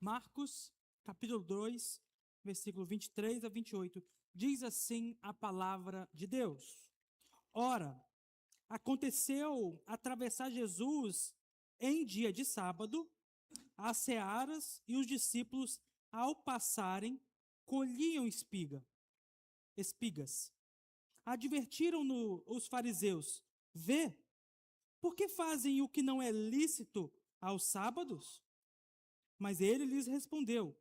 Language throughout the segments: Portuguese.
Marcos, capítulo 2, versículo 23 a 28. Diz assim a palavra de Deus. Ora, aconteceu atravessar Jesus em dia de sábado, as searas, e os discípulos, ao passarem, colhiam espigas. Advertiram-no os fariseus: vê, por que fazem o que não é lícito aos sábados? Mas ele lhes respondeu: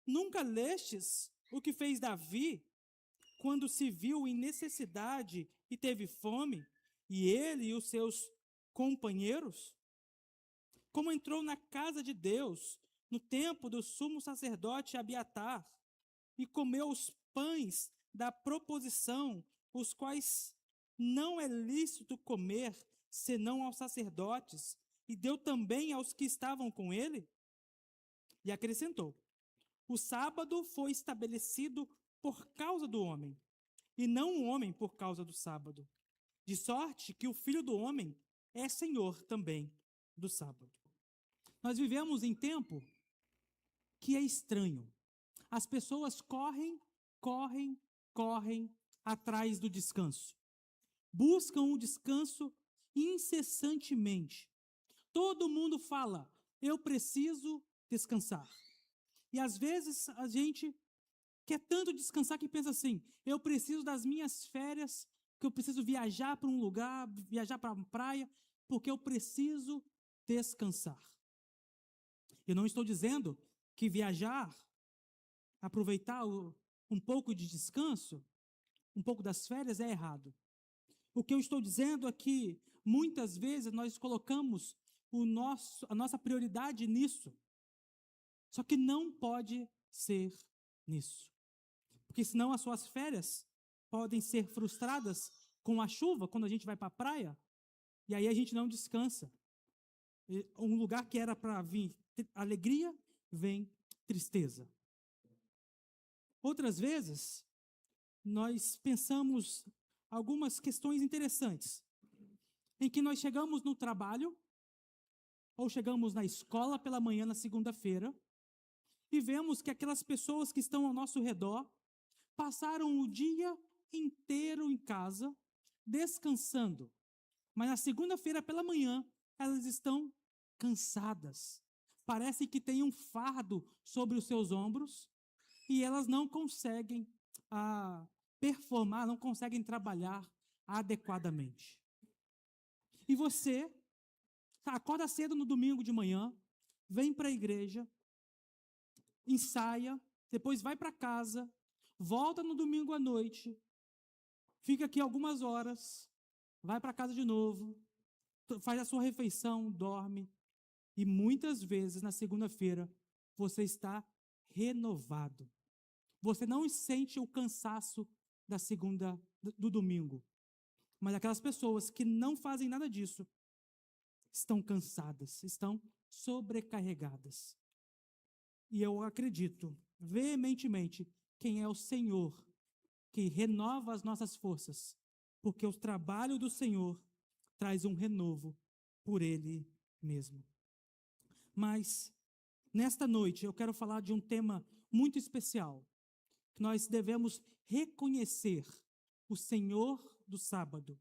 nunca lestes o que fez Davi, quando se viu em necessidade e teve fome, e ele e os seus companheiros? Como entrou na casa de Deus, no tempo do sumo sacerdote Abiatar, e comeu os pães da proposição, os quais não é lícito comer, senão aos sacerdotes, e deu também aos que estavam com ele? E acrescentou: o sábado foi estabelecido por causa do homem, e não o homem por causa do sábado. De sorte que o Filho do Homem é Senhor também do sábado. Nós vivemos em tempo que é estranho. As pessoas correm atrás do descanso. Buscam o descanso incessantemente. Todo mundo fala: eu preciso descansar. E às vezes a gente quer tanto descansar que pensa assim: eu preciso das minhas férias, que eu preciso viajar para um lugar, viajar para uma praia, porque eu preciso descansar. Eu não estou dizendo que viajar, aproveitar um pouco de descanso, um pouco das férias é errado. O que eu estou dizendo é que muitas vezes nós colocamos a nossa prioridade nisso. Só que não pode ser nisso. Porque senão as suas férias podem ser frustradas com a chuva, quando a gente vai para a praia, e aí a gente não descansa. Um lugar que era para vir alegria, vem tristeza. Outras vezes, nós pensamos algumas questões interessantes, em que nós chegamos no trabalho, ou chegamos na escola pela manhã na segunda-feira, e vemos que aquelas pessoas que estão ao nosso redor passaram o dia inteiro em casa, descansando. Mas na segunda-feira pela manhã, elas estão cansadas. Parece que tem um fardo sobre os seus ombros e elas não conseguem performar, não conseguem trabalhar adequadamente. E você acorda cedo no domingo de manhã, vem para a igreja, ensaia, depois vai para casa, volta no domingo à noite, fica aqui algumas horas, vai para casa de novo, faz a sua refeição, dorme, e muitas vezes na segunda-feira você está renovado. Você não sente o cansaço do domingo. Mas aquelas pessoas que não fazem nada disso estão cansadas, estão sobrecarregadas. E eu acredito veementemente quem é o Senhor que renova as nossas forças, porque o trabalho do Senhor traz um renovo por Ele mesmo. Mas, nesta noite, eu quero falar de um tema muito especial, que nós devemos reconhecer o Senhor do sábado.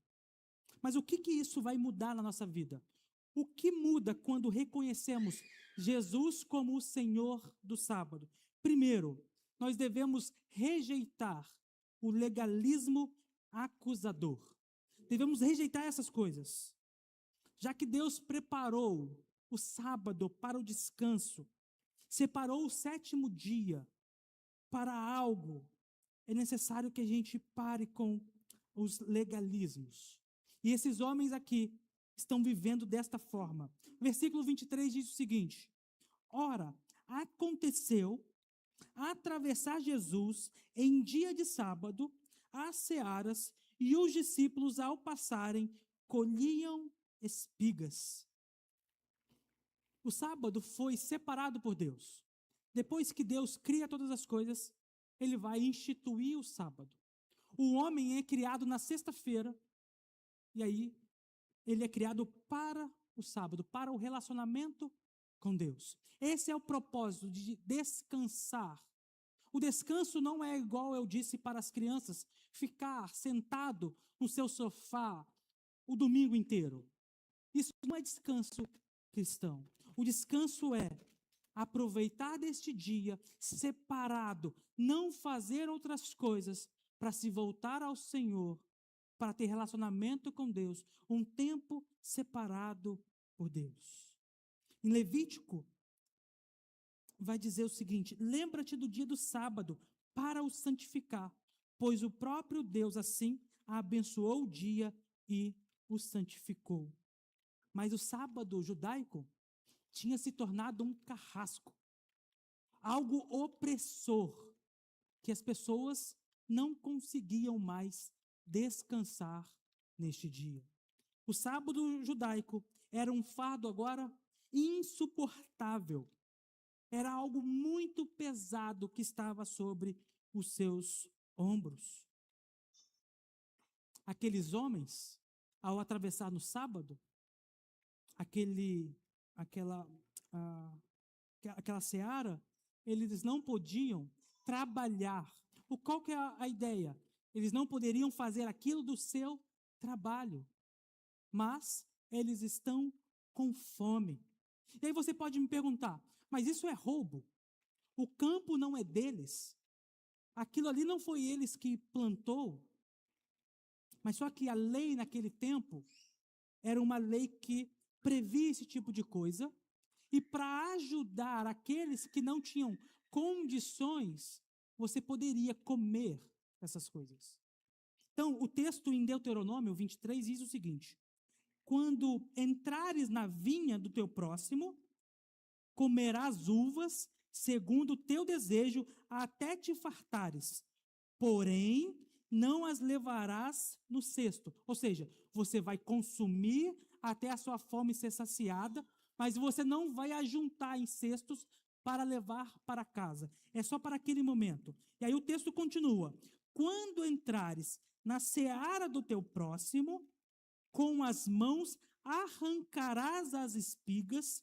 Mas o que isso vai mudar na nossa vida? O que muda quando reconhecemos Jesus como o Senhor do sábado? Primeiro, nós devemos rejeitar o legalismo acusador. Devemos rejeitar essas coisas. Já que Deus preparou o sábado para o descanso, separou o sétimo dia para algo, é necessário que a gente pare com os legalismos. E esses homens aqui estão vivendo desta forma. Versículo 23 diz o seguinte: ora, aconteceu atravessar Jesus em dia de sábado as searas, e os discípulos, ao passarem, colhiam espigas. O sábado foi separado por Deus. Depois que Deus cria todas as coisas, Ele vai instituir o sábado. O homem é criado na sexta-feira, e aí ele é criado para o sábado, para o relacionamento com Deus. Esse é o propósito de descansar. O descanso não é igual eu disse para as crianças, ficar sentado no seu sofá o domingo inteiro. Isso não é descanso cristão. O descanso é aproveitar deste dia separado, não fazer outras coisas para se voltar ao Senhor, para ter relacionamento com Deus, um tempo separado por Deus. Em Levítico, vai dizer o seguinte: lembra-te do dia do sábado para o santificar, pois o próprio Deus assim abençoou o dia e o santificou. Mas o sábado judaico tinha se tornado um carrasco, algo opressor, que as pessoas não conseguiam mais descansar neste dia. O sábado judaico era um fardo agora insuportável. Era algo muito pesado que estava sobre os seus ombros. Aqueles homens, ao atravessar no sábado, aquela seara, eles não podiam trabalhar. Qual que é a ideia? Eles não poderiam fazer aquilo do seu trabalho, mas eles estão com fome. E aí você pode me perguntar, mas isso é roubo? O campo não é deles? Aquilo ali não foi eles que plantou? Mas só que a lei naquele tempo era uma lei que previa esse tipo de coisa, e para ajudar aqueles que não tinham condições, você poderia comer essas coisas. Então, o texto em Deuteronômio 23 diz o seguinte: quando entrares na vinha do teu próximo, comerás uvas segundo o teu desejo até te fartares, porém não as levarás no cesto. Ou seja, você vai consumir até a sua fome ser saciada, mas você não vai ajuntar em cestos para levar para casa. É só para aquele momento. E aí o texto continua: quando entrares na seara do teu próximo, com as mãos arrancarás as espigas,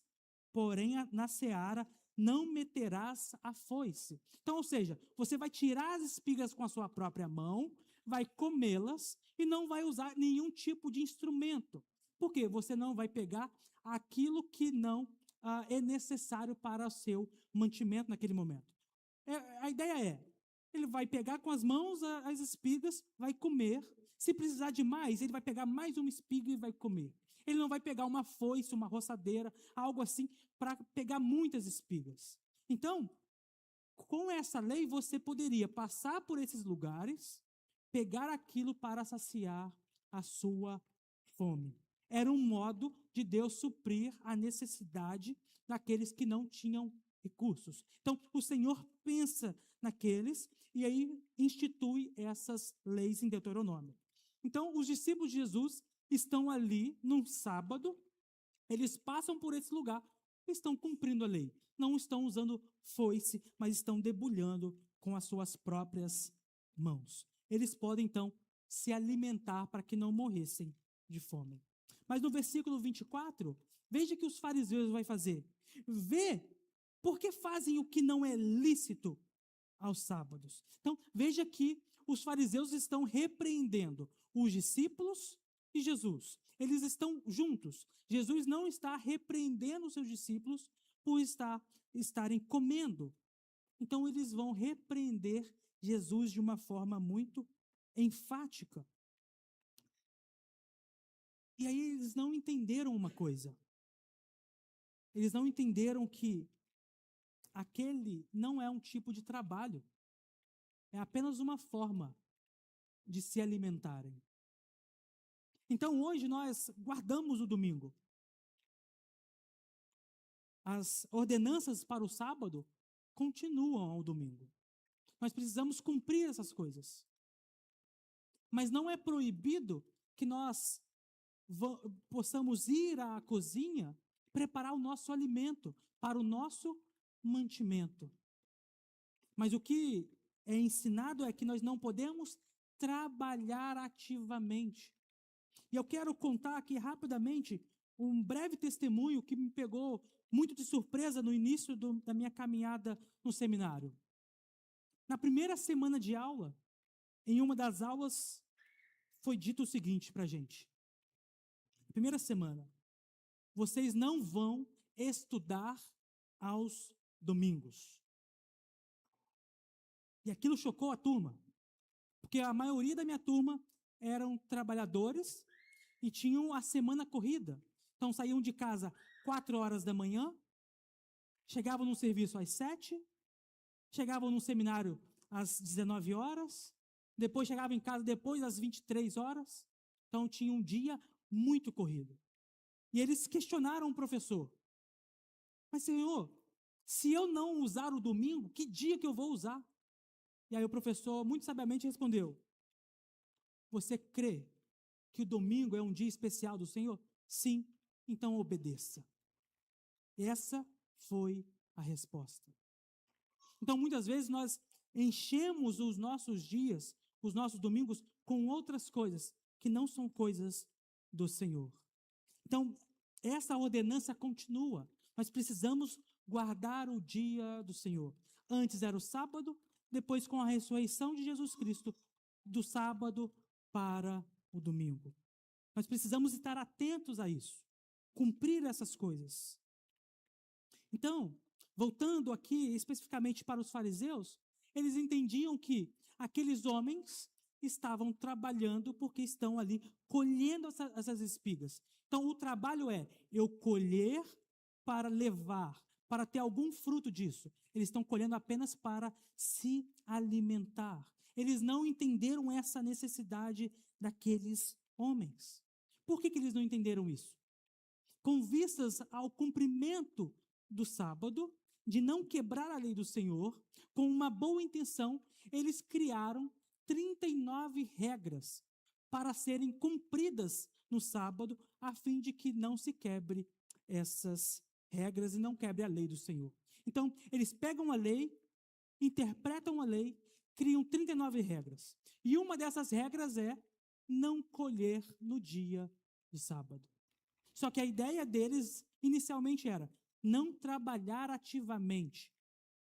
porém na seara não meterás a foice. Então, ou seja, você vai tirar as espigas com a sua própria mão, vai comê-las e não vai usar nenhum tipo de instrumento. Por quê? Você não vai pegar aquilo que não é necessário para o seu mantimento naquele momento. A ideia é, ele vai pegar com as mãos as espigas, vai comer. Se precisar de mais, ele vai pegar mais uma espiga e vai comer. Ele não vai pegar uma foice, uma roçadeira, algo assim, para pegar muitas espigas. Então, com essa lei, você poderia passar por esses lugares, pegar aquilo para saciar a sua fome. Era um modo de Deus suprir a necessidade daqueles que não tinham recursos. Então, o Senhor pensa naqueles e aí institui essas leis em Deuteronômio. Então, os discípulos de Jesus estão ali num sábado, eles passam por esse lugar, estão cumprindo a lei. Não estão usando foice, mas estão debulhando com as suas próprias mãos. Eles podem, então, se alimentar para que não morressem de fome. Mas no versículo 24, veja que os fariseus vão fazer. Vê, porque fazem o que não é lícito aos sábados. Então, veja que os fariseus estão repreendendo os discípulos e Jesus. Eles estão juntos. Jesus não está repreendendo os seus discípulos por estarem comendo. Então, eles vão repreender Jesus de uma forma muito enfática. E aí eles não entenderam uma coisa. Eles não entenderam que aquele não é um tipo de trabalho. É apenas uma forma de se alimentarem. Então, hoje nós guardamos o domingo. As ordenanças para o sábado continuam ao domingo. Nós precisamos cumprir essas coisas. Mas não é proibido que nós possamos ir à cozinha, preparar o nosso alimento para o nosso mantimento. Mas o que é ensinado é que nós não podemos trabalhar ativamente. E eu quero contar aqui rapidamente um breve testemunho que me pegou muito de surpresa no início da minha caminhada no seminário. Na primeira semana de aula, em uma das aulas, foi dito o seguinte para a gente. Primeira semana, vocês não vão estudar aos domingos. E aquilo chocou a turma, porque a maioria da minha turma eram trabalhadores e tinham a semana corrida. Então saíam de casa 4 horas da manhã, chegavam no serviço às 7, chegavam no seminário às 19 horas, depois chegavam em casa depois das 23 horas. Então tinha um dia muito corrido. E eles questionaram o professor. Mas, senhor, se eu não usar o domingo, que dia que eu vou usar? E aí o professor muito sabiamente respondeu: você crê que o domingo é um dia especial do Senhor? Sim, então obedeça. Essa foi a resposta. Então, muitas vezes nós enchemos os nossos dias, os nossos domingos, com outras coisas que não são coisas do Senhor. Então, essa ordenança continua. Nós precisamos guardar o dia do Senhor. Antes era o sábado, depois com a ressurreição de Jesus Cristo, do sábado para o domingo. Nós precisamos estar atentos a isso, cumprir essas coisas. Então, voltando aqui especificamente para os fariseus, eles entendiam que aqueles homens estavam trabalhando porque estão ali colhendo essas espigas. Então, o trabalho é eu colher para levar, para ter algum fruto disso. Eles estão colhendo apenas para se alimentar. Eles não entenderam essa necessidade daqueles homens. Por que eles não entenderam isso? Com vistas ao cumprimento do sábado, de não quebrar a lei do Senhor, com uma boa intenção, eles criaram 39 regras para serem cumpridas no sábado, a fim de que não se quebre essas regras e não quebre a lei do Senhor. Então, eles pegam a lei, interpretam a lei, criam 39 regras. E uma dessas regras é não colher no dia de sábado. Só que a ideia deles inicialmente era não trabalhar ativamente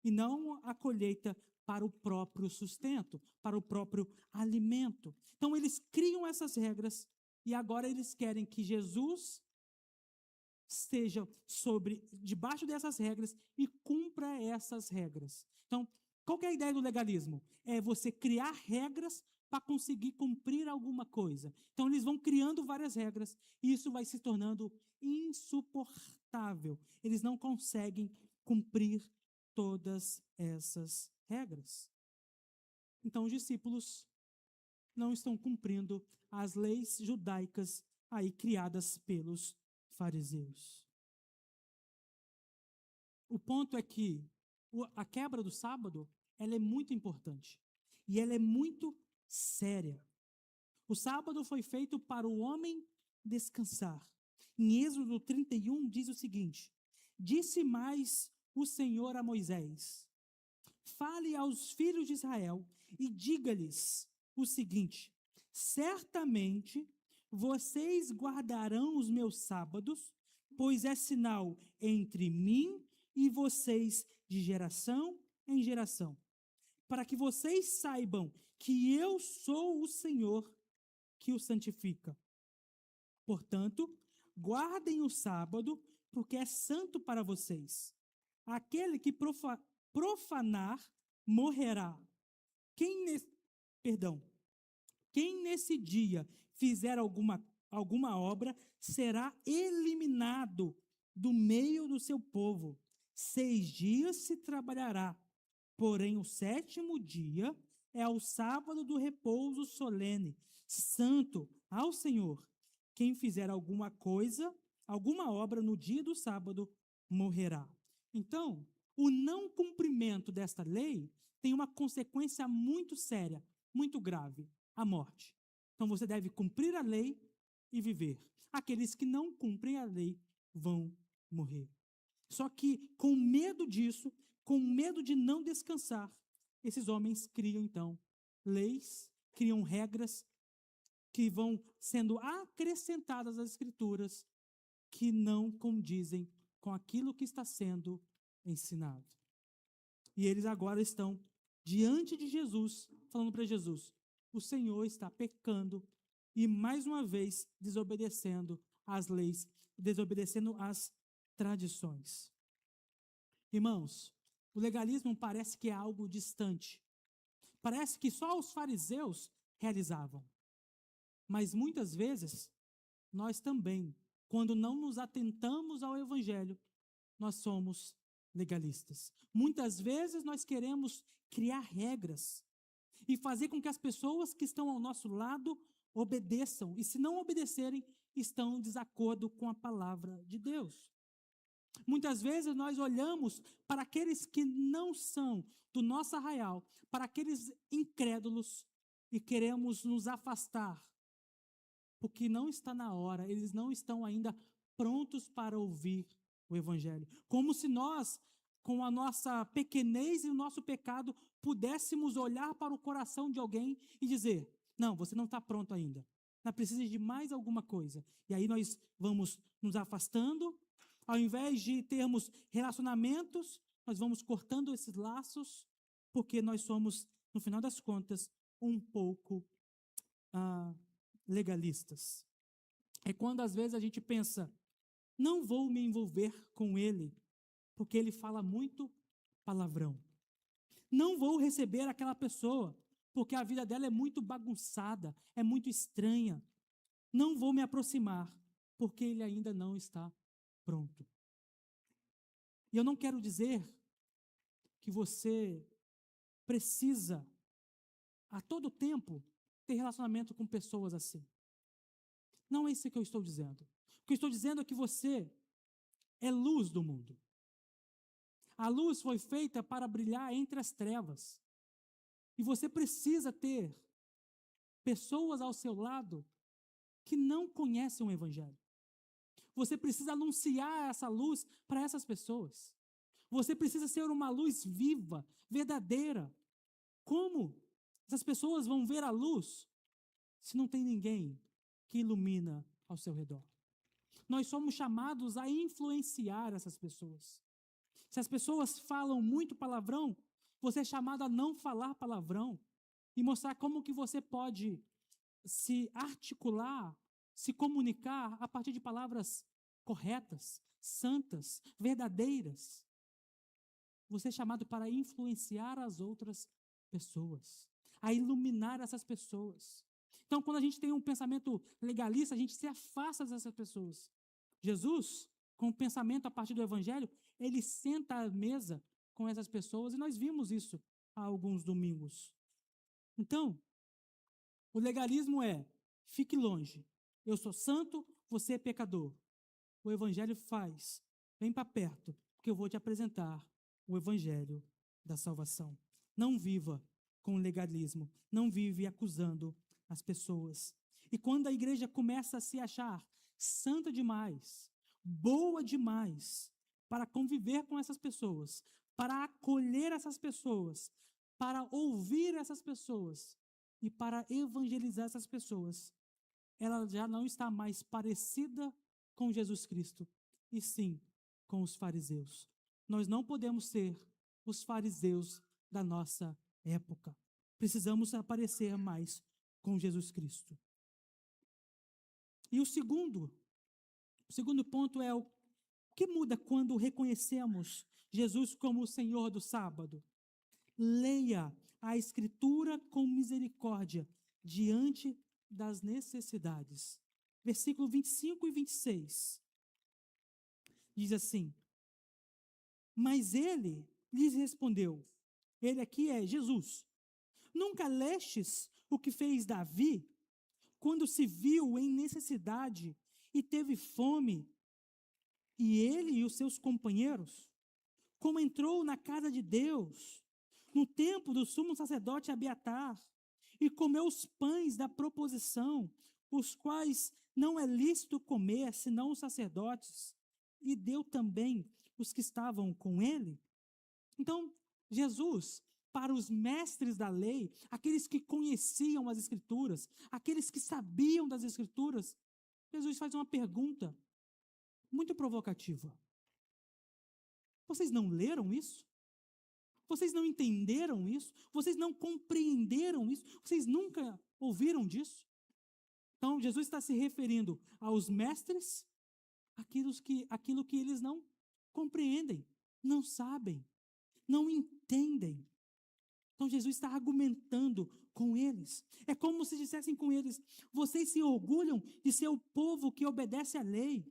e não a colheita para o próprio sustento, para o próprio alimento. Então eles criam essas regras e agora eles querem que Jesus esteja debaixo dessas regras e cumpra essas regras. Então, qual que é a ideia do legalismo? É você criar regras para conseguir cumprir alguma coisa. Então, eles vão criando várias regras e isso vai se tornando insuportável. Eles não conseguem cumprir todas essas regras. Então, os discípulos não estão cumprindo as leis judaicas aí criadas pelos fariseus. O ponto é que a quebra do sábado, ela é muito importante e ela é muito séria. O sábado foi feito para o homem descansar. Em Êxodo 31 diz o seguinte: disse mais o Senhor a Moisés: fale aos filhos de Israel e diga-lhes o seguinte: certamente vocês guardarão os meus sábados, pois é sinal entre mim e vocês de geração em geração, para que vocês saibam que eu sou o Senhor que o santifica. Portanto, guardem o sábado, porque é santo para vocês. Aquele que profanar morrerá. Quem nesse dia fizer alguma obra será eliminado do meio do seu povo. 6 dias se trabalhará, porém o 7º dia é o sábado do repouso solene, santo ao Senhor. Quem fizer alguma obra no dia do sábado, morrerá. Então, o não cumprimento desta lei tem uma consequência muito séria, muito grave: a morte. Então, você deve cumprir a lei e viver. Aqueles que não cumprem a lei vão morrer. Só que, com medo disso, com medo de não descansar, esses homens criam, então, leis, criam regras que vão sendo acrescentadas às Escrituras que não condizem com aquilo que está sendo ensinado. E eles agora estão diante de Jesus, falando para Jesus: o Senhor está pecando e, mais uma vez, desobedecendo às leis, desobedecendo às tradições. Irmãos, o legalismo parece que é algo distante. Parece que só os fariseus realizavam. Mas muitas vezes, nós também, quando não nos atentamos ao Evangelho, nós somos legalistas. Muitas vezes nós queremos criar regras e fazer com que as pessoas que estão ao nosso lado obedeçam. E se não obedecerem, estão em desacordo com a palavra de Deus. Muitas vezes nós olhamos para aqueles que não são do nosso arraial, para aqueles incrédulos, e queremos nos afastar, porque não está na hora, eles não estão ainda prontos para ouvir o Evangelho. Como se nós, com a nossa pequenez e o nosso pecado, pudéssemos olhar para o coração de alguém e dizer: não, você não está pronto ainda, ainda precisa de mais alguma coisa. E aí nós vamos nos afastando. Ao invés de termos relacionamentos, nós vamos cortando esses laços, porque nós somos, no final das contas, um pouco legalistas. É quando às vezes a gente pensa: não vou me envolver com ele, porque ele fala muito palavrão. Não vou receber aquela pessoa, porque a vida dela é muito bagunçada, é muito estranha. Não vou me aproximar, porque ele ainda não está pronto. E eu não quero dizer que você precisa, a todo tempo, ter relacionamento com pessoas assim. Não é isso que eu estou dizendo. O que eu estou dizendo é que você é luz do mundo. A luz foi feita para brilhar entre as trevas. E você precisa ter pessoas ao seu lado que não conhecem o Evangelho. Você precisa anunciar essa luz para essas pessoas. Você precisa ser uma luz viva, verdadeira. Como essas pessoas vão ver a luz se não tem ninguém que ilumina ao seu redor? Nós somos chamados a influenciar essas pessoas. Se as pessoas falam muito palavrão, você é chamado a não falar palavrão e mostrar como que você pode se articular, se comunicar a partir de palavras corretas, santas, verdadeiras. Você é chamado para influenciar as outras pessoas, a iluminar essas pessoas. Então, quando a gente tem um pensamento legalista, a gente se afasta dessas pessoas. Jesus, com o pensamento a partir do Evangelho, ele senta à mesa com essas pessoas, e nós vimos isso há alguns domingos. Então, o legalismo é: fique longe, eu sou santo, você é pecador. O Evangelho faz: vem para perto, porque eu vou te apresentar o Evangelho da salvação. Não viva com legalismo, não vive acusando as pessoas. E quando a igreja começa a se achar santa demais, boa demais, para conviver com essas pessoas, para acolher essas pessoas, para ouvir essas pessoas e para evangelizar essas pessoas, ela já não está mais parecida com Jesus Cristo, e sim com os fariseus. Nós não podemos ser os fariseus da nossa época. Precisamos aparecer mais com Jesus Cristo. E o segundo ponto é: o que muda quando reconhecemos Jesus como o Senhor do sábado? Leia a Escritura com misericórdia diante das necessidades. Versículo 25 e 26. Diz assim: mas ele lhes respondeu, ele aqui é Jesus: nunca lestes o que fez Davi, quando se viu em necessidade e teve fome, e ele e os seus companheiros, como entrou na casa de Deus, no tempo do sumo sacerdote Abiatar, e comeu os pães da proposição, os quais não é lícito comer, senão os sacerdotes, e deu também os que estavam com ele? Então, Jesus, para os mestres da lei, aqueles que conheciam as Escrituras, aqueles que sabiam das Escrituras, Jesus faz uma pergunta muito provocativa. Vocês não leram isso? Vocês não entenderam isso? Vocês não compreenderam isso? Vocês nunca ouviram disso? Então, Jesus está se referindo aos mestres, aquilo que eles não compreendem, não sabem, não entendem. Então, Jesus está argumentando com eles. É como se dissessem com eles: vocês se orgulham de ser o povo que obedece à lei,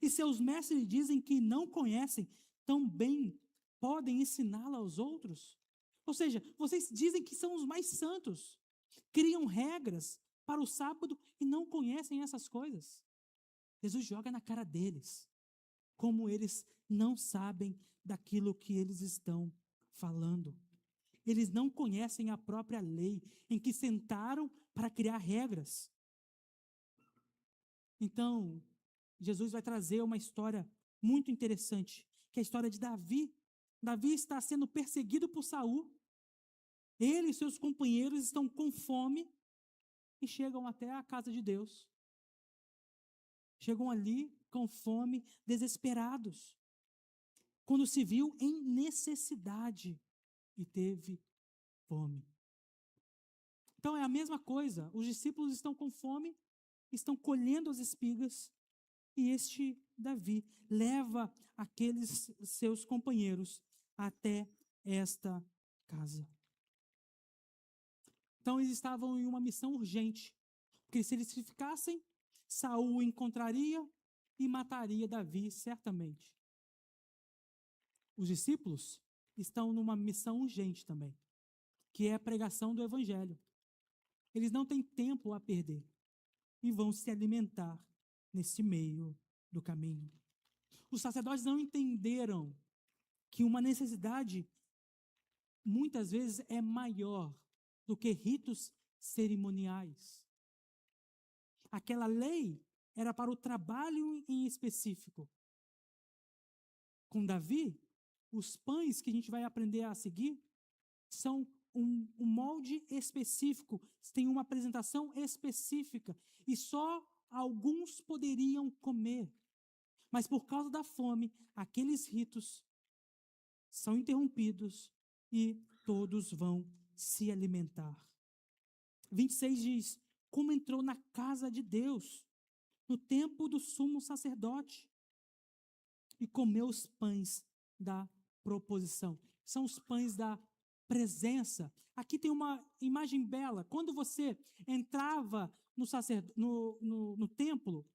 e seus mestres dizem que não conhecem, também podem ensiná-la aos outros? Ou seja, vocês dizem que são os mais santos, criam regras para o sábado e não conhecem essas coisas. Jesus joga na cara deles, como eles não sabem daquilo que eles estão falando. Eles não conhecem a própria lei, em que sentaram para criar regras. Então, Jesus vai trazer uma história muito interessante, que é a história de Davi. Davi está sendo perseguido por Saul. Ele e seus companheiros estão com fome e chegam até a casa de Deus. Chegam ali com fome, desesperados, quando se viu em necessidade e teve fome. Então é a mesma coisa, os discípulos estão com fome, estão colhendo as espigas, e este Davi leva aqueles seus companheiros até esta casa. Então eles estavam em uma missão urgente, porque se eles ficassem, Saul encontraria e mataria Davi certamente. Os discípulos estão numa missão urgente também, que é a pregação do evangelho. Eles não têm tempo a perder e vão se alimentar nesse meio do caminho. Os sacerdotes não entenderam que uma necessidade muitas vezes é maior do que ritos cerimoniais. Aquela lei era para o trabalho em específico. Com Davi, os pães que a gente vai aprender a seguir são um molde específico, tem uma apresentação específica, e só alguns poderiam comer. Mas por causa da fome, aqueles ritos são interrompidos e todos vão se alimentar. 26 diz: como entrou na casa de Deus, no templo do sumo sacerdote, e comeu os pães da proposição. São os pães da presença. Aqui tem uma imagem bela. Quando você entrava no templo,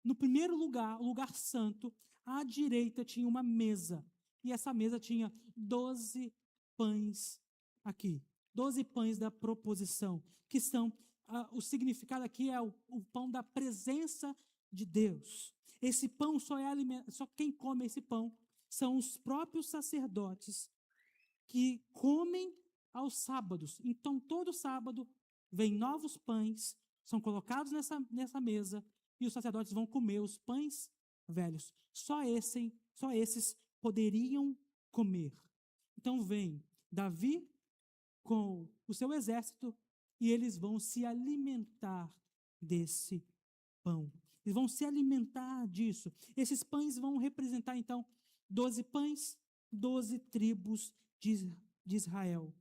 no primeiro lugar, o lugar santo, à direita tinha uma mesa. E essa mesa tinha 12 pães aqui. 12 pães da proposição, que são, o significado aqui é o pão da presença de Deus. Esse pão só quem come esse pão são os próprios sacerdotes, que comem aos sábados. Então, todo sábado, vem novos pães, são colocados nessa mesa, e os sacerdotes vão comer os pães velhos. Só esses poderiam comer. Então, vem Davi com o seu exército, e eles vão se alimentar desse pão. Eles vão se alimentar disso. Esses pães vão representar, então, 12 pães, 12 tribos de Israel.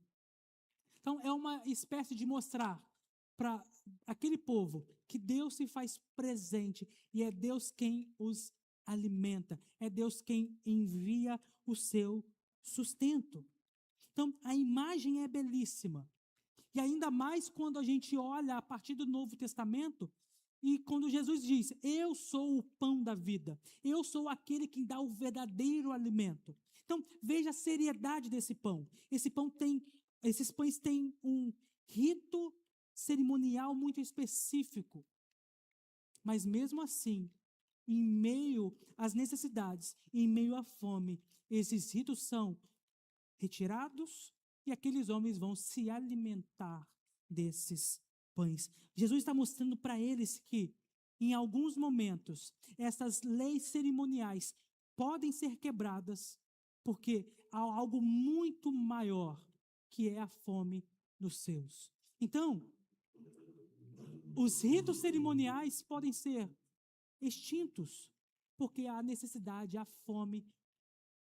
Então, é uma espécie de mostrar para aquele povo que Deus se faz presente, e é Deus quem os alimenta, é Deus quem envia o seu sustento. Então, a imagem é belíssima. E ainda mais quando a gente olha a partir do Novo Testamento, e quando Jesus diz: eu sou o pão da vida, eu sou aquele que dá o verdadeiro alimento. Então, veja a seriedade desse pão. Esses pães têm um rito cerimonial muito específico. Mas mesmo assim, em meio às necessidades, em meio à fome, esses ritos são retirados e aqueles homens vão se alimentar desses pães. Jesus está mostrando para eles que, em alguns momentos, essas leis cerimoniais podem ser quebradas, porque há algo muito maior, que é a fome dos seus. Então, os ritos cerimoniais podem ser extintos, porque há necessidade, há fome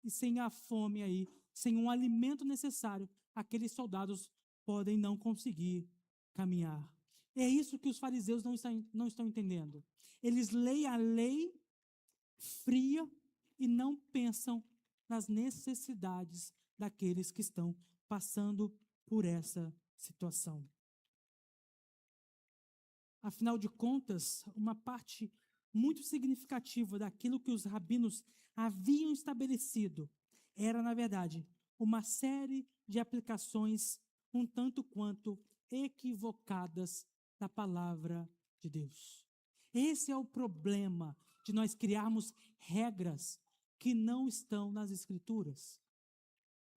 e sem a fome aí, sem um alimento necessário, aqueles soldados podem não conseguir caminhar. É isso que os fariseus não estão entendendo. Eles leem a lei fria e não pensam nas necessidades daqueles que estão passando por essa situação. Afinal de contas, uma parte muito significativa daquilo que os rabinos haviam estabelecido era, na verdade, uma série de aplicações um tanto quanto equivocadas da palavra de Deus. Esse é o problema de nós criarmos regras que não estão nas Escrituras.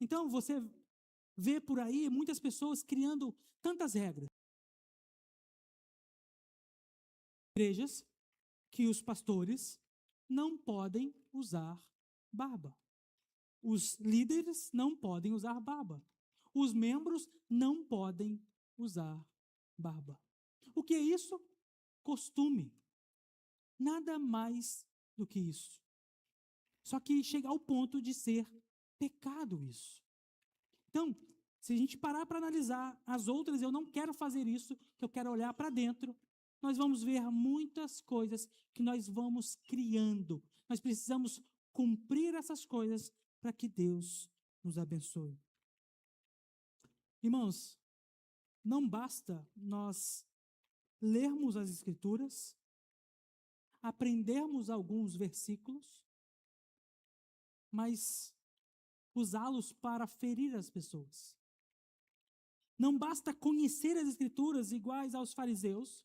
Então, você vê por aí muitas pessoas criando tantas regras. Igrejas que os pastores não podem usar barba. Os líderes não podem usar barba. Os membros não podem usar barba. O que é isso? Costume. Nada mais do que isso. Só que chega ao ponto de ser pecado isso. Então, se a gente parar para analisar as outras, eu não quero fazer isso, que eu quero olhar para dentro, nós vamos ver muitas coisas que nós vamos criando. Nós precisamos cumprir essas coisas para que Deus nos abençoe. Irmãos, não basta nós lermos as Escrituras, aprendermos alguns versículos, mas usá-los para ferir as pessoas. Não basta conhecer as Escrituras iguais aos fariseus,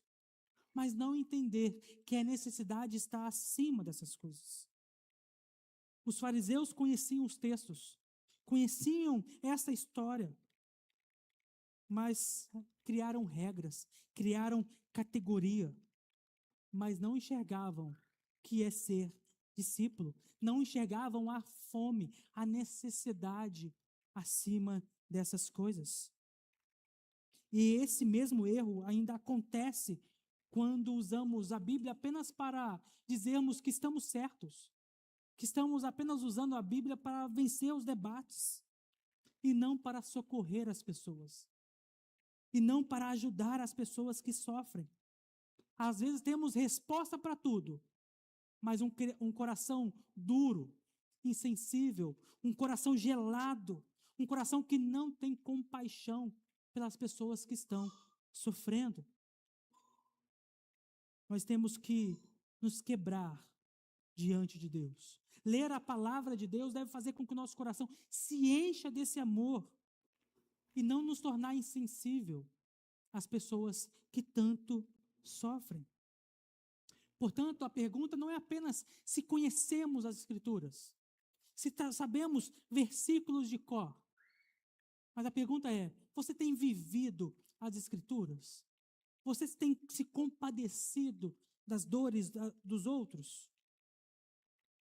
mas não entender que a necessidade está acima dessas coisas. Os fariseus conheciam os textos, conheciam essa história, mas criaram regras, criaram categoria, mas não enxergavam que é ser discípulo, não enxergavam a fome, a necessidade acima dessas coisas. E esse mesmo erro ainda acontece quando usamos a Bíblia apenas para dizermos que estamos certos, que estamos apenas usando a Bíblia para vencer os debates, e não para socorrer as pessoas, e não para ajudar as pessoas que sofrem. Às vezes temos resposta para tudo, mas um coração duro, insensível, um coração gelado, um coração que não tem compaixão pelas pessoas que estão sofrendo. Nós temos que nos quebrar diante de Deus. Ler a palavra de Deus deve fazer com que o nosso coração se encha desse amor e não nos tornar insensível às pessoas que tanto sofrem. Portanto, a pergunta não é apenas se conhecemos as Escrituras, se sabemos versículos de cor, mas a pergunta é: você tem vivido as Escrituras? Você tem se compadecido das dores dos outros?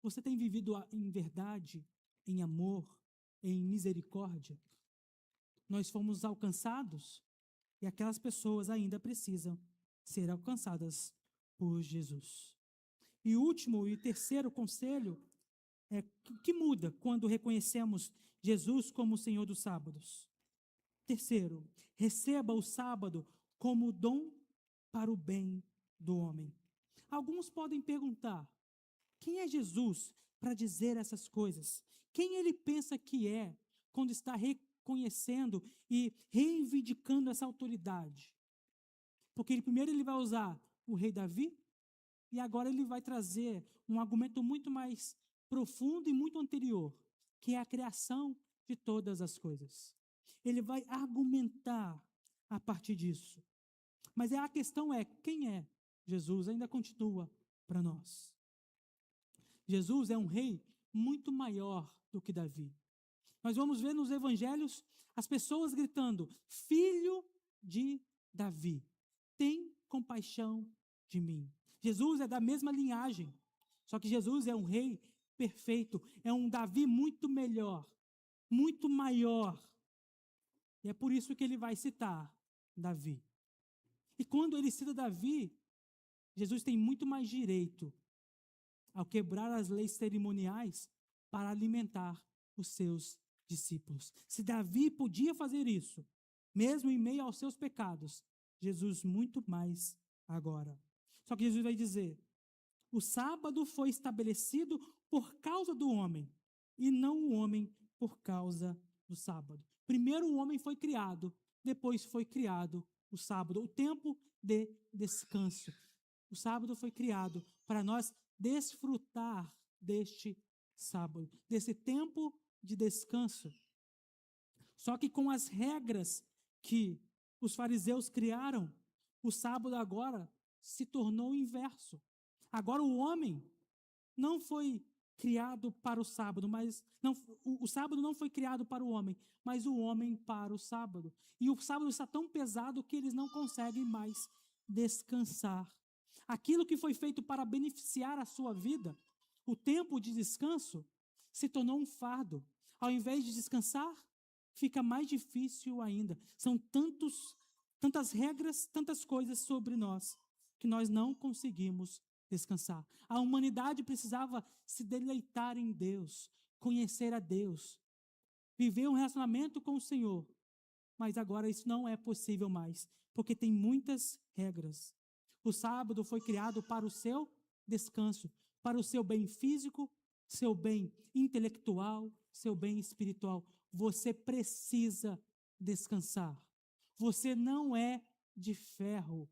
Você tem vivido em verdade, em amor, em misericórdia? Nós fomos alcançados e aquelas pessoas ainda precisam ser alcançadas por Jesus. E o último e terceiro conselho é que muda quando reconhecemos Jesus como o Senhor dos sábados. Terceiro, receba o sábado como dom para o bem do homem. Alguns podem perguntar: quem é Jesus para dizer essas coisas? Quem ele pensa que é quando está reconhecendo e reivindicando essa autoridade? Porque primeiro ele vai usar o rei Davi e agora ele vai trazer um argumento muito mais profundo e muito anterior, que é a criação de todas as coisas. Ele vai argumentar a partir disso. Mas a questão é: quem é Jesus? Ainda continua para nós. Jesus é um rei muito maior do que Davi. Nós vamos ver nos evangelhos as pessoas gritando: filho de Davi, tem compaixão de mim. Jesus é da mesma linhagem, só que Jesus é um rei perfeito, é um Davi muito melhor, muito maior. E é por isso que ele vai citar Davi. E quando ele cita Davi, Jesus tem muito mais direito, ao quebrar as leis cerimoniais, para alimentar os seus discípulos. Se Davi podia fazer isso, mesmo em meio aos seus pecados, Jesus muito mais agora. Só que Jesus vai dizer: o sábado foi estabelecido por causa do homem, e não o homem por causa do sábado. Primeiro o homem foi criado, depois foi criado o sábado, o tempo de descanso. O sábado foi criado para nós desfrutar deste sábado, desse tempo de descanso. Só que com as regras que os fariseus criaram, o sábado agora se tornou o inverso. Agora o homem não foi criado para o sábado, mas não, o sábado não foi criado para o homem, mas o homem para o sábado. E o sábado está tão pesado que eles não conseguem mais descansar. Aquilo que foi feito para beneficiar a sua vida, o tempo de descanso, se tornou um fardo. Ao invés de descansar, fica mais difícil ainda. São tantas regras, tantas coisas sobre nós, que nós não conseguimos descansar. A humanidade precisava se deleitar em Deus, conhecer a Deus, viver um relacionamento com o Senhor. Mas agora isso não é possível mais, porque tem muitas regras. O sábado foi criado para o seu descanso, para o seu bem físico, seu bem intelectual, seu bem espiritual. Você precisa descansar. Você não é de ferro.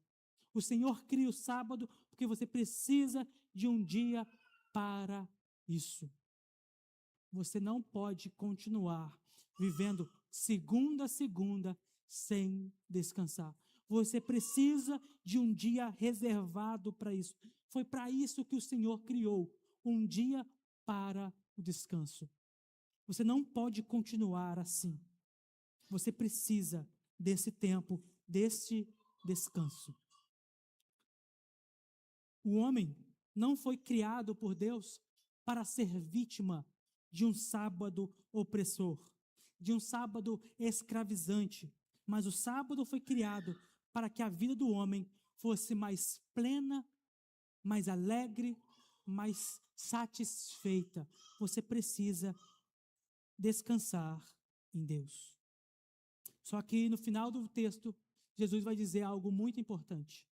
O Senhor cria o sábado porque você precisa de um dia para isso. Você não pode continuar vivendo segunda a segunda sem descansar. Você precisa de um dia reservado para isso. Foi para isso que o Senhor criou um dia para o descanso. Você não pode continuar assim. Você precisa desse tempo, desse descanso. O homem não foi criado por Deus para ser vítima de um sábado opressor, de um sábado escravizante, mas o sábado foi criado para que a vida do homem fosse mais plena, mais alegre, mais satisfeita. Você precisa descansar em Deus. Só que no final do texto, Jesus vai dizer algo muito importante,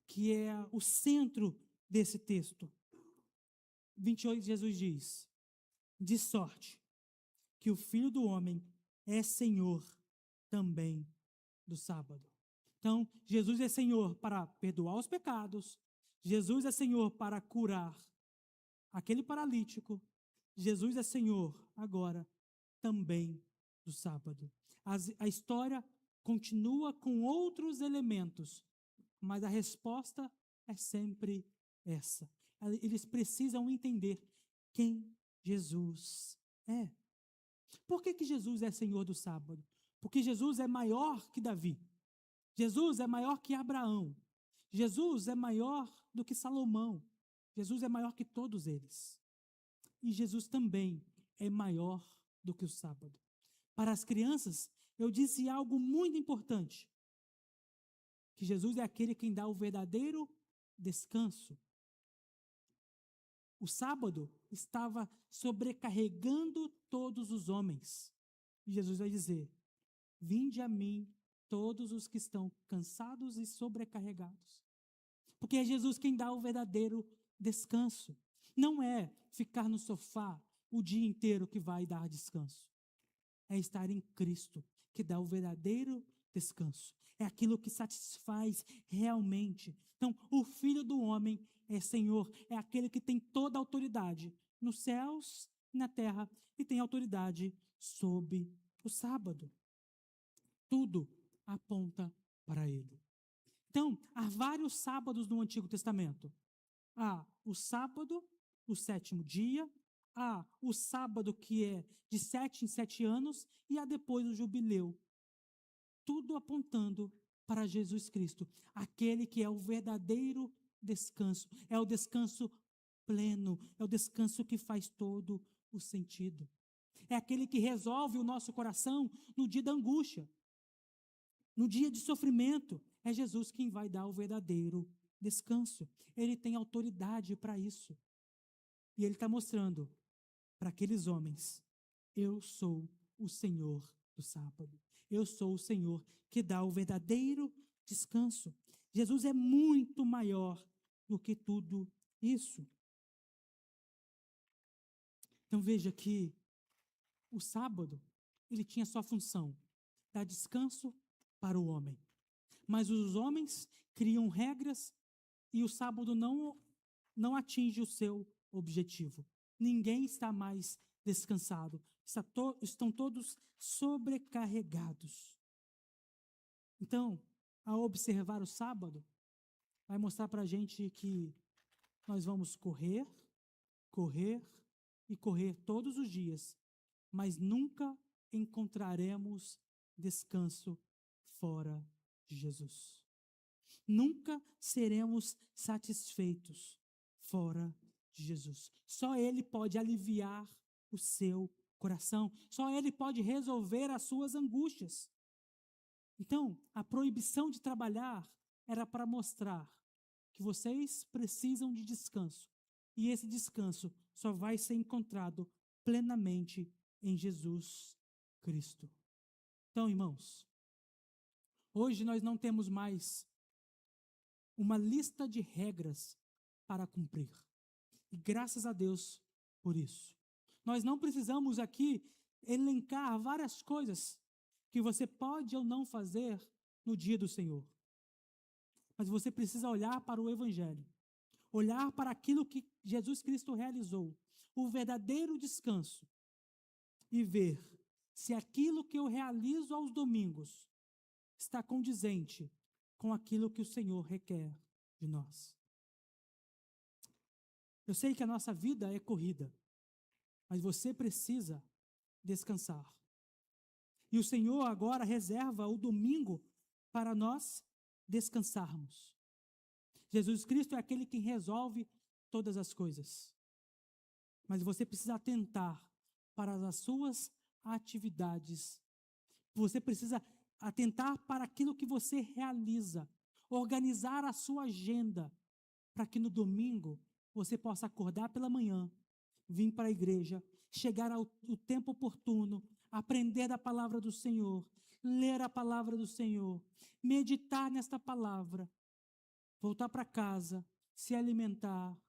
que é o centro desse texto. 28, Jesus diz: de sorte que o Filho do Homem é Senhor também do sábado. Então, Jesus é Senhor para perdoar os pecados, Jesus é Senhor para curar aquele paralítico, Jesus é Senhor agora também do sábado. A história continua com outros elementos, mas a resposta é sempre essa. Eles precisam entender quem Jesus é. Por que Jesus é Senhor do sábado? Porque Jesus é maior que Davi. Jesus é maior que Abraão. Jesus é maior do que Salomão. Jesus é maior que todos eles. E Jesus também é maior do que o sábado. Para as crianças, eu disse algo muito importante, que Jesus é aquele quem dá o verdadeiro descanso. O sábado estava sobrecarregando todos os homens. E Jesus vai dizer: vinde a mim todos os que estão cansados e sobrecarregados. Porque é Jesus quem dá o verdadeiro descanso. Não é ficar no sofá o dia inteiro que vai dar descanso. É estar em Cristo que dá o verdadeiro descanso. É aquilo que satisfaz realmente. Então, o Filho do Homem é Senhor, é aquele que tem toda a autoridade nos céus e na terra e tem autoridade sobre o sábado. Tudo aponta para ele. Então, há vários sábados no Antigo Testamento. Há o sábado, o sétimo dia, há o sábado que é de 7 em 7 anos e há depois o jubileu. Tudo apontando para Jesus Cristo, aquele que é o verdadeiro descanso, é o descanso pleno, é o descanso que faz todo o sentido. É aquele que resolve o nosso coração no dia da angústia, no dia de sofrimento. É Jesus quem vai dar o verdadeiro descanso. Ele tem autoridade para isso. E ele está mostrando para aqueles homens: eu sou o Senhor do sábado. Eu sou o Senhor que dá o verdadeiro descanso. Jesus é muito maior do que tudo isso. Então veja que o sábado, ele tinha sua função, dar descanso para o homem. Mas os homens criam regras e o sábado não atinge o seu objetivo. Ninguém está mais descansado. Estão todos sobrecarregados. Então, ao observar o sábado, vai mostrar para a gente que nós vamos correr, correr e correr todos os dias, mas nunca encontraremos descanso fora de Jesus. Nunca seremos satisfeitos fora de Jesus. Só Ele pode aliviar o seu coração. Só Ele pode resolver as suas angústias. Então, a proibição de trabalhar era para mostrar que vocês precisam de descanso. E esse descanso só vai ser encontrado plenamente em Jesus Cristo. Então, irmãos, hoje nós não temos mais uma lista de regras para cumprir. E graças a Deus por isso. Nós não precisamos aqui elencar várias coisas que você pode ou não fazer no dia do Senhor. Mas você precisa olhar para o Evangelho, olhar para aquilo que Jesus Cristo realizou, o verdadeiro descanso, e ver se aquilo que eu realizo aos domingos está condizente com aquilo que o Senhor requer de nós. Eu sei que a nossa vida é corrida, mas você precisa descansar. E o Senhor agora reserva o domingo para nós descansarmos. Jesus Cristo é aquele que resolve todas as coisas. Mas você precisa atentar para as suas atividades. Você precisa atentar para aquilo que você realiza. Organizar a sua agenda para que no domingo você possa acordar pela manhã, vir para a igreja, chegar ao tempo oportuno, aprender da palavra do Senhor, ler a palavra do Senhor, meditar nesta palavra, voltar para casa, se alimentar,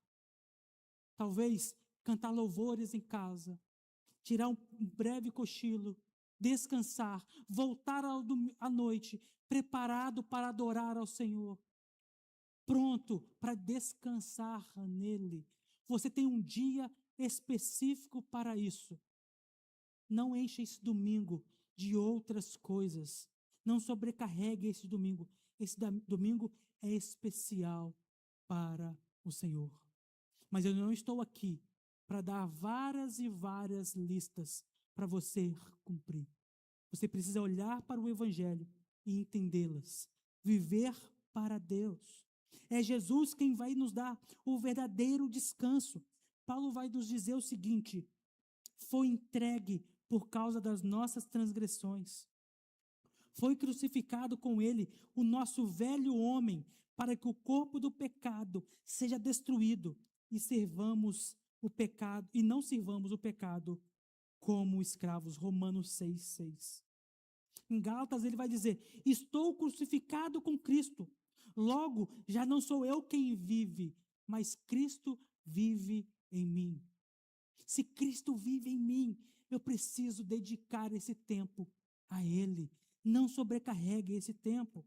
talvez cantar louvores em casa, tirar um breve cochilo, descansar, voltar à noite, preparado para adorar ao Senhor, pronto para descansar nele. Você tem um dia específico para isso. Não encha esse domingo de outras coisas. Não sobrecarregue esse domingo. Esse domingo é especial para o Senhor. Mas eu não estou aqui para dar várias e várias listas para você cumprir. Você precisa olhar para o Evangelho e entendê-las. Viver para Deus. É Jesus quem vai nos dar o verdadeiro descanso. Paulo vai nos dizer o seguinte: foi entregue por causa das nossas transgressões. Foi crucificado com ele o nosso velho homem, para que o corpo do pecado seja destruído e servamos o pecado, e não sirvamos o pecado como escravos. Romanos 6:6. Em Gálatas ele vai dizer: estou crucificado com Cristo. Logo, já não sou eu quem vive, mas Cristo vive em mim. Se Cristo vive em mim, eu preciso dedicar esse tempo a Ele. Não sobrecarregue esse tempo.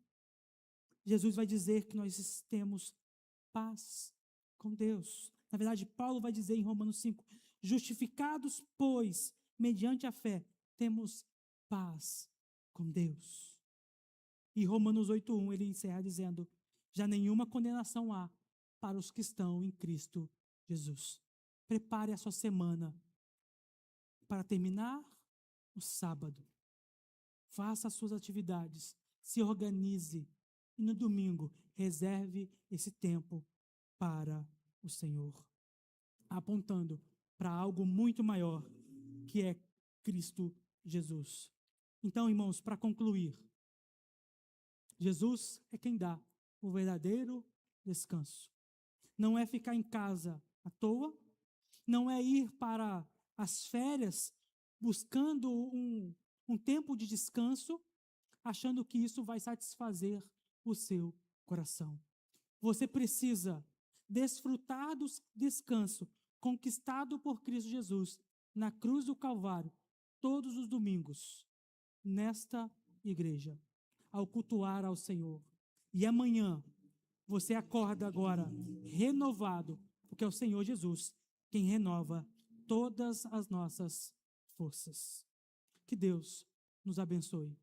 Jesus vai dizer que nós temos paz com Deus. Na verdade, Paulo vai dizer em Romanos 5, justificados, pois, mediante a fé, temos paz com Deus. E Romanos 8:1 ele encerra dizendo: já nenhuma condenação há para os que estão em Cristo Jesus. Prepare a sua semana para terminar o sábado. Faça as suas atividades, se organize e no domingo reserve esse tempo para o Senhor, apontando para algo muito maior, que é Cristo Jesus. Então, irmãos, para concluir, Jesus é quem dá o verdadeiro descanso. Não é ficar em casa à toa, não é ir para as férias buscando um tempo de descanso, achando que isso vai satisfazer o seu coração. Você precisa desfrutar do descanso conquistado por Cristo Jesus na cruz do Calvário, todos os domingos, nesta igreja, ao cultuar ao Senhor. E amanhã, você acorda agora renovado, porque é o Senhor Jesus quem renova todas as nossas forças. Que Deus nos abençoe.